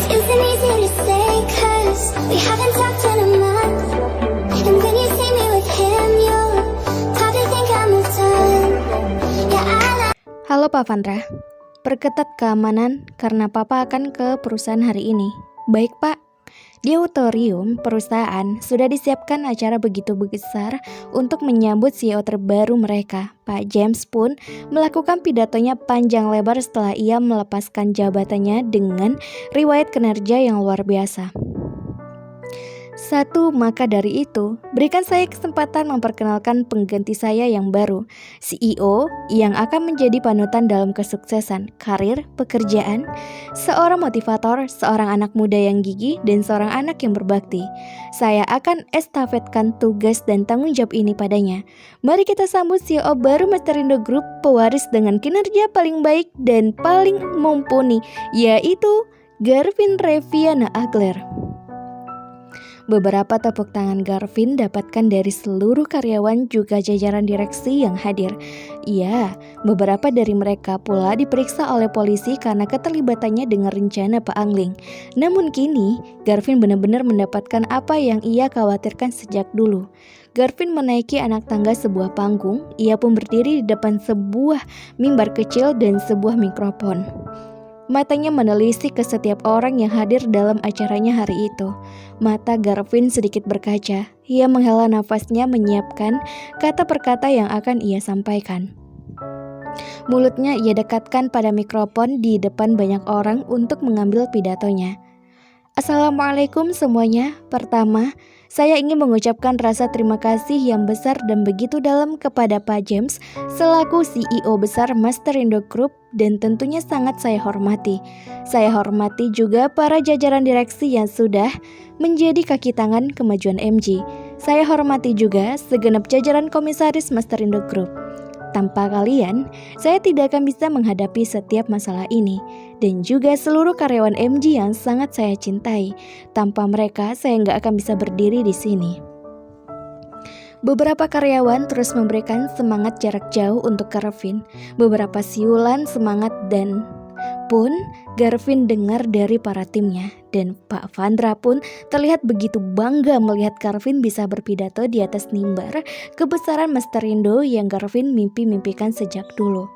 Isn't easy to say, 'cause we haven't talked in a month. And when you see me with him, you'll probably think I moved on. Yeah, Halo Pak Vandra, perketat keamanan karena Papa akan ke perusahaan hari ini. Baik Pak, di auditorium perusahaan sudah disiapkan acara begitu besar untuk menyambut CEO terbaru mereka. Pak James pun melakukan pidatonya panjang lebar setelah ia melepaskan jabatannya dengan riwayat kinerja yang luar biasa. Maka dari itu, berikan saya kesempatan memperkenalkan pengganti saya yang baru, CEO yang akan menjadi panutan dalam kesuksesan, karir, pekerjaan, seorang motivator, seorang anak muda yang gigih, dan seorang anak yang berbakti. Saya akan estafetkan tugas dan tanggung jawab ini padanya. Mari kita sambut CEO baru Masterindo Group, pewaris dengan kinerja paling baik dan paling mumpuni, yaitu Garvin Reviana Agler. Beberapa tepuk tangan Garvin dapatkan dari seluruh karyawan juga jajaran direksi yang hadir. Iya, beberapa dari mereka pula diperiksa oleh polisi karena keterlibatannya dengan rencana Pak Angling. Namun kini, Garvin benar-benar mendapatkan apa yang ia khawatirkan sejak dulu. Garvin menaiki anak tangga sebuah panggung, ia pun berdiri di depan sebuah mimbar kecil dan sebuah mikrofon. Matanya menelisik ke setiap orang yang hadir dalam acaranya hari itu. Mata Garvin sedikit berkaca. Ia menghela nafasnya menyiapkan kata per kata yang akan ia sampaikan. Mulutnya ia dekatkan pada mikrofon di depan banyak orang untuk mengambil pidatonya. Assalamualaikum semuanya. Pertama, saya ingin mengucapkan rasa terima kasih yang besar dan begitu dalam kepada Pak James selaku CEO besar Masterindo Group dan tentunya sangat saya hormati. Saya hormati juga para jajaran direksi yang sudah menjadi kaki tangan kemajuan MG. Saya hormati juga segenap jajaran komisaris Masterindo Group. Tanpa kalian, saya tidak akan bisa menghadapi setiap masalah ini. Dan juga seluruh karyawan MG yang sangat saya cintai. Tanpa mereka, saya nggak akan bisa berdiri di sini. Beberapa karyawan terus memberikan semangat jarak jauh untuk Garvin. Beberapa siulan semangat dan pun Garvin dengar dari para timnya. Dan Pak Vandra pun terlihat begitu bangga melihat Garvin bisa berpidato di atas mimbar kebesaran Masterindo yang Garvin mimpi-mimpikan sejak dulu.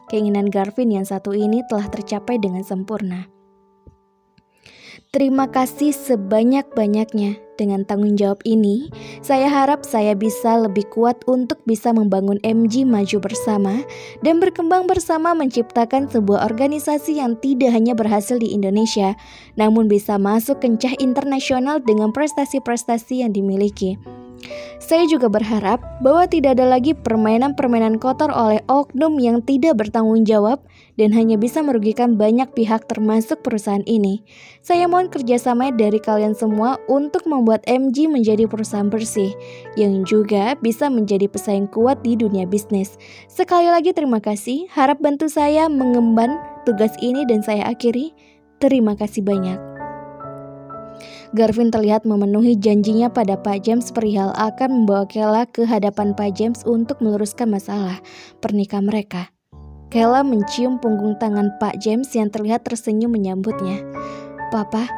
Keinginan Garvin yang satu ini telah tercapai dengan sempurna. Terima kasih sebanyak-banyaknya. Dengan tanggung jawab ini, saya harap saya bisa lebih kuat untuk bisa membangun MG maju bersama dan berkembang bersama menciptakan sebuah organisasi yang tidak hanya berhasil di Indonesia, namun bisa masuk kancah internasional dengan prestasi-prestasi yang dimiliki. Saya juga berharap bahwa tidak ada lagi permainan-permainan kotor oleh oknum yang tidak bertanggung jawab dan hanya bisa merugikan banyak pihak termasuk perusahaan ini. Saya mohon kerjasama dari kalian semua untuk membuat MG menjadi perusahaan bersih yang juga bisa menjadi pesaing kuat di dunia bisnis. Sekali lagi terima kasih, harap bantu saya mengemban tugas ini dan saya akhiri. Terima kasih banyak. Garvin terlihat memenuhi janjinya pada Pak James perihal akan membawa Kela ke hadapan Pak James untuk meluruskan masalah pernikahan mereka. Kela mencium punggung tangan Pak James yang terlihat tersenyum menyambutnya. Papa,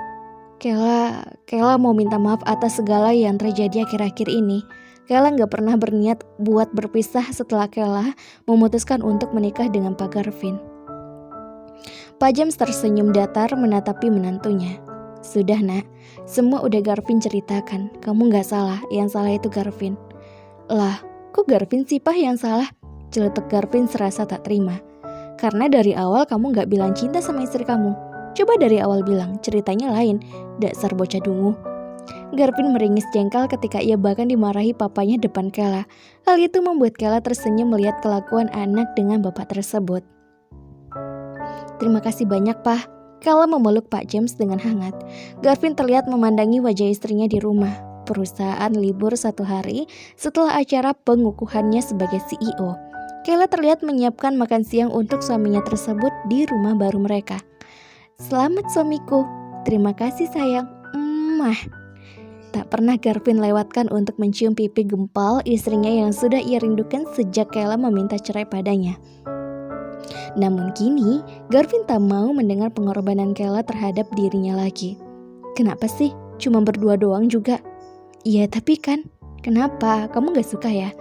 Kela mau minta maaf atas segala yang terjadi akhir-akhir ini. Kela gak pernah berniat buat berpisah setelah Kela memutuskan untuk menikah dengan Pak Garvin. Pak James tersenyum datar menatapi menantunya. Sudah nak, semua udah Garvin ceritakan. Kamu gak salah, yang salah itu Garvin. Lah, kok Garvin sih Pak yang salah? Celetuk Garvin serasa tak terima. Karena dari awal kamu gak bilang cinta sama istri kamu. Coba dari awal bilang, ceritanya lain. Dasar bocah dungu. Garvin meringis jengkel ketika ia bahkan dimarahi papanya depan Kela. Hal itu membuat Kela tersenyum melihat kelakuan anak dengan bapak tersebut. Terima kasih banyak Pak. Kela memeluk Pak James dengan hangat. Garvin terlihat memandangi wajah istrinya di rumah. Perusahaan libur 1 hari setelah acara pengukuhannya sebagai CEO. Kela terlihat menyiapkan makan siang untuk suaminya tersebut di rumah baru mereka. Selamat suamiku. Terima kasih sayang. Tak pernah Garvin lewatkan untuk mencium pipi gempal istrinya yang sudah ia rindukan sejak Kela meminta cerai padanya. Namun kini, Garvin tak mau mendengar pengorbanan Kayla terhadap dirinya lagi. Kenapa sih? Cuma berdua doang juga. Iya tapi kan, kenapa? Kamu gak suka ya?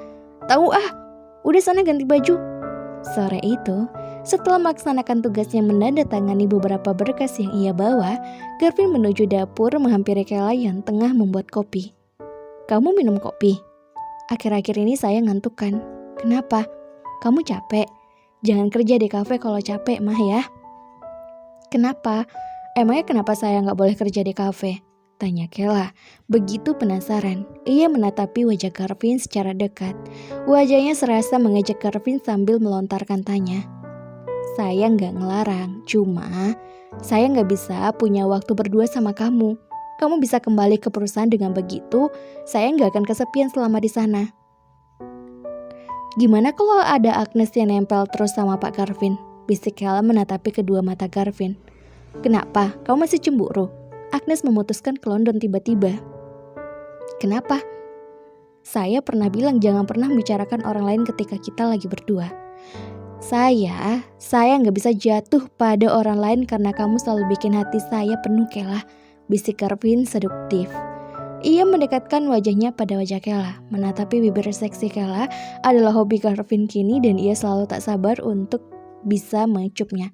Tahu ah, udah sana ganti baju. Sore itu, setelah melaksanakan tugasnya menandatangani beberapa berkas yang ia bawa, Garvin menuju dapur menghampiri Kayla yang tengah membuat kopi. Kamu minum kopi? Akhir-akhir ini saya ngantuk kan. Kenapa? Kamu capek? Jangan kerja di kafe kalau capek mah ya. Kenapa? Emangnya kenapa saya nggak boleh kerja di kafe? Tanya Kayla, begitu penasaran. Ia menatapi wajah Garvin secara dekat. Wajahnya serasa mengejek Garvin sambil melontarkan tanya. Saya nggak ngelarang, cuma saya nggak bisa punya waktu berdua sama kamu. Kamu bisa kembali ke perusahaan dengan begitu, saya nggak akan kesepian selama di sana. Gimana kalau ada Agnes yang nempel terus sama Pak Garvin? Bisik Kayla menatapi kedua mata Garvin. Kenapa? Kamu masih cemburu? Agnes memutuskan ke London tiba-tiba. Kenapa? Saya pernah bilang jangan pernah membicarakan orang lain ketika kita lagi berdua. Saya nggak bisa jatuh pada orang lain karena kamu selalu bikin hati saya penuh, Kayla. Bisik Garvin seduktif. Ia mendekatkan wajahnya pada wajah Kayla. Menatapi bibir seksi Kayla adalah hobi Garvin kini dan ia selalu tak sabar untuk bisa mengicupnya.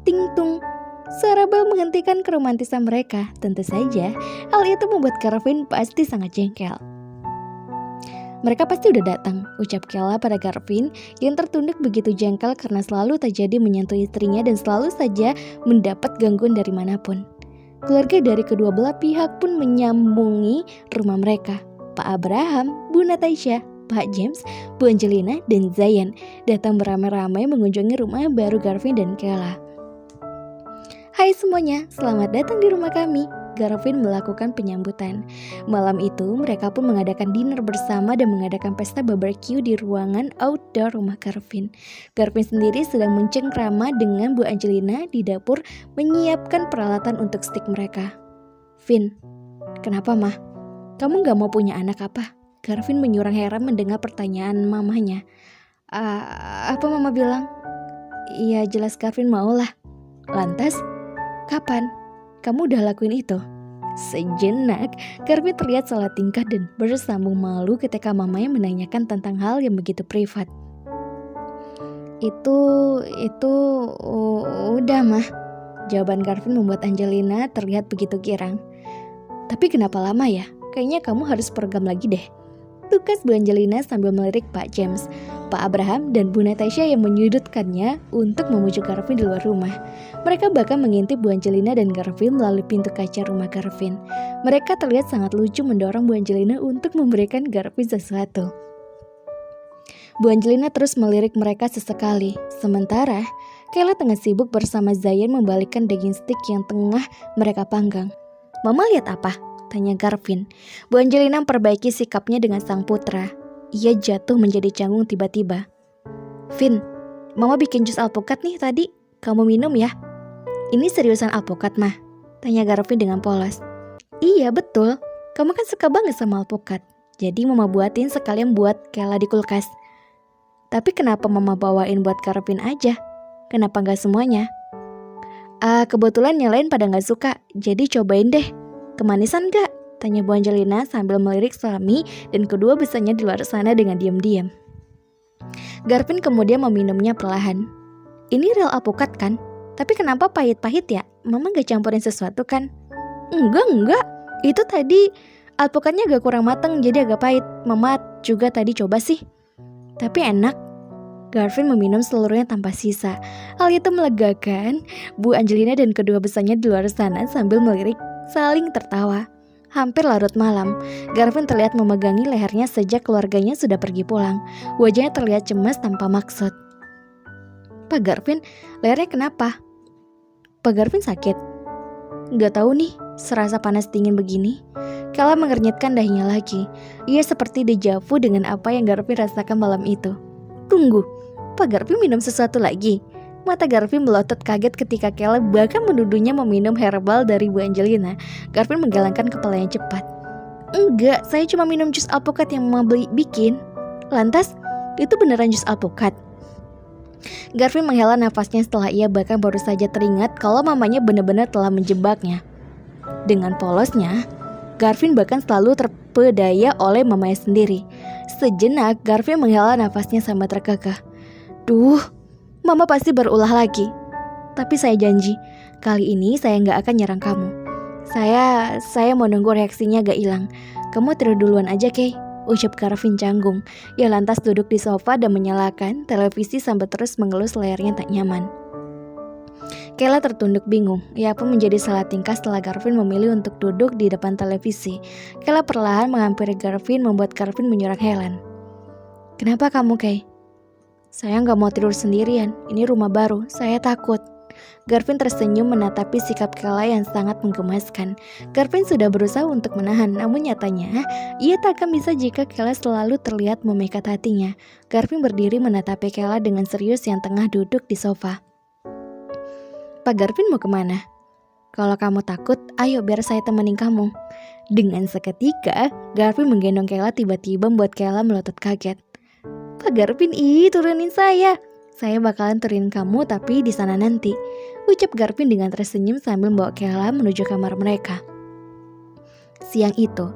Ting tung. Suara bel menghentikan keromantisan mereka. Tentu saja, hal itu membuat Garvin pasti sangat jengkel. Mereka pasti udah datang, ucap Kayla pada Garvin yang tertunduk begitu jengkel karena selalu tak jadi menyentuh istrinya dan selalu saja mendapat gangguan dari manapun. Keluarga dari kedua belah pihak pun menyambungi rumah mereka. Pak Abraham, Bu Natasha, Pak James, Bu Angelina, dan Zayan datang beramai-ramai mengunjungi rumah baru Garvin dan Kayla. Hai semuanya, selamat datang di rumah kami. Garvin melakukan penyambutan. Malam itu mereka pun mengadakan dinner bersama dan mengadakan pesta barbecue di ruangan outdoor rumah Garvin. Garvin sendiri sedang mencengkrama dengan Bu Angelina di dapur menyiapkan peralatan untuk steak mereka. Vin, kenapa mah? Kamu gak mau punya anak apa? Garvin menyurang heran mendengar pertanyaan mamanya. Apa mama bilang? Iya jelas Garvin maulah. Lantas, kapan? Kamu udah lakuin itu? Sejenak, Garvin terlihat salah tingkah dan bersambung malu ketika mamanya menanyakan tentang hal yang begitu privat. Itu udah mah. Jawaban Garvin membuat Angelina terlihat begitu girang. Tapi kenapa lama ya? Kayaknya kamu harus program lagi deh. Tukas Bu Angelina sambil melirik Pak James, Pak Abraham, dan Bu Natasha yang menyudutkannya untuk memujuk Garvin di luar rumah. Mereka bahkan mengintip Bu Angelina dan Garvin melalui pintu kaca rumah Garvin. Mereka terlihat sangat lucu mendorong Bu Angelina untuk memberikan Garvin sesuatu. Bu Angelina terus melirik mereka sesekali. Sementara, Kayla tengah sibuk bersama Zayan membalikkan daging steak yang tengah mereka panggang. Mama lihat apa? Tanya Garvin. Bu Angelina memperbaiki sikapnya dengan sang putra. Ia jatuh menjadi canggung tiba-tiba. Vin, Mama bikin jus alpukat nih tadi. Kamu minum ya? Ini seriusan alpukat mah? Tanya Garvin dengan polos. Iya betul. Kamu kan suka banget sama alpukat. Jadi Mama buatin sekalian buat Kayla di kulkas. Tapi kenapa Mama bawain buat Garvin aja? Kenapa gak semuanya? Kebetulan yang lain pada gak suka. Jadi cobain deh. Kemanisan gak? Tanya Bu Angelina sambil melirik suami dan kedua besarnya di luar sana dengan diam-diam. Garvin kemudian meminumnya perlahan. Ini real alpukat kan? Tapi kenapa pahit-pahit ya? Mama gak campurin sesuatu kan? Enggak. Itu tadi alpukatnya agak kurang mateng jadi agak pahit. Mama juga tadi coba sih. Tapi enak. Garvin meminum seluruhnya tanpa sisa. Hal itu melegakan Bu Angelina dan kedua besarnya di luar sana sambil melirik saling tertawa. Hampir larut malam, Garvin terlihat memegangi lehernya sejak keluarganya sudah pergi pulang. Wajahnya terlihat cemas tanpa maksud. Pak Garvin, lehernya kenapa? Pak Garvin sakit? Gak tahu nih, serasa panas dingin begini. Kayla mengernyitkan dahinya lagi. Ia seperti dejavu dengan apa yang Garvin rasakan malam itu. Tunggu, Pak Garvin minum sesuatu lagi? Mata Garvin melotot kaget ketika Kayla bahkan menuduhnya meminum herbal dari Bu Angelina. Garvin menggelengkan kepalanya cepat. Enggak, saya cuma minum jus alpukat yang Mama bikin. Lantas, itu beneran jus alpukat? Garvin menghela nafasnya setelah ia bahkan baru saja teringat kalau mamanya benar-benar telah menjebaknya. Dengan polosnya, Garvin bahkan selalu terpedaya oleh mamanya sendiri. Sejenak, Garvin menghela nafasnya sampai terkekeh. Duh, mama pasti berulah lagi. Tapi saya janji, kali ini saya nggak akan nyerang kamu. Saya mau nunggu reaksinya gak hilang. Kamu tidur duluan aja, Kay, ucap Garvin canggung. Ia lantas duduk di sofa dan menyalakan televisi sambil terus mengelus layarnya tak nyaman. Kayla tertunduk bingung. Ia pun menjadi salah tingkah setelah Garvin memilih untuk duduk di depan televisi. Kayla perlahan menghampiri Garvin membuat Garvin menyerang Helen. Kenapa kamu, Kay? Saya nggak mau tidur sendirian. Ini rumah baru. Saya takut. Garvin tersenyum menatapi sikap Kayla yang sangat menggemaskan. Garvin sudah berusaha untuk menahan, namun nyatanya ia tak akan bisa jika Kayla selalu terlihat memikat hatinya. Garvin berdiri menatapi Kayla dengan serius yang tengah duduk di sofa. Pak Garvin mau kemana? Kalau kamu takut, ayo biar saya temenin kamu. Dengan seketika, Garvin menggendong Kayla tiba-tiba membuat Kayla melotot kaget. Pak Garvin, turunin saya. Saya bakalan turunin kamu tapi di sana nanti, ucap Garvin dengan tersenyum sambil membawa Kayla menuju kamar mereka. Siang itu,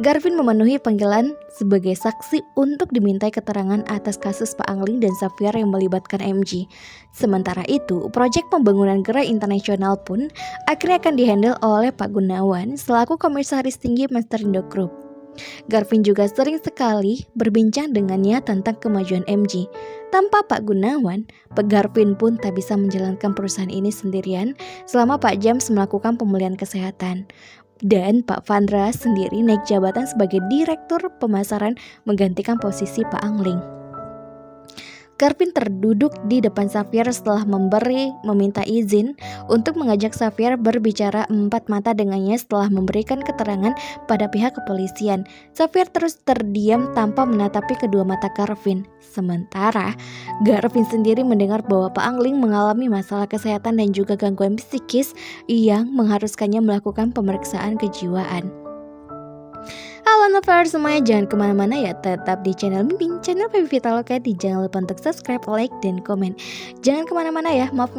Garvin memenuhi panggilan sebagai saksi untuk dimintai keterangan atas kasus Pak Angling dan Xavier yang melibatkan MG. Sementara itu, proyek pembangunan gerai internasional pun akhirnya akan dihandle oleh Pak Gunawan selaku Komisaris Tinggi Masterindo Group. Garvin juga sering sekali berbincang dengannya tentang kemajuan MG. Tanpa Pak Gunawan, Pak Garvin pun tak bisa menjalankan perusahaan ini sendirian selama Pak James melakukan pemulihan kesehatan. Dan Pak Vandra sendiri naik jabatan sebagai Direktur Pemasaran menggantikan posisi Pak Angling. Garvin terduduk di depan Xavier setelah meminta izin untuk mengajak Xavier berbicara empat mata dengannya setelah memberikan keterangan pada pihak kepolisian. Xavier terus terdiam tanpa menatapi kedua mata Garvin. Sementara Garvin sendiri mendengar bahwa Pak Angling mengalami masalah kesehatan dan juga gangguan psikis yang mengharuskannya melakukan pemeriksaan kejiwaan. Halo Novers semuanya, jangan kemana-mana ya, tetap di channel Mimin, channel Baby Vitaloka. Jangan lupa untuk subscribe, like, dan komen. Jangan kemana-mana ya, maaf.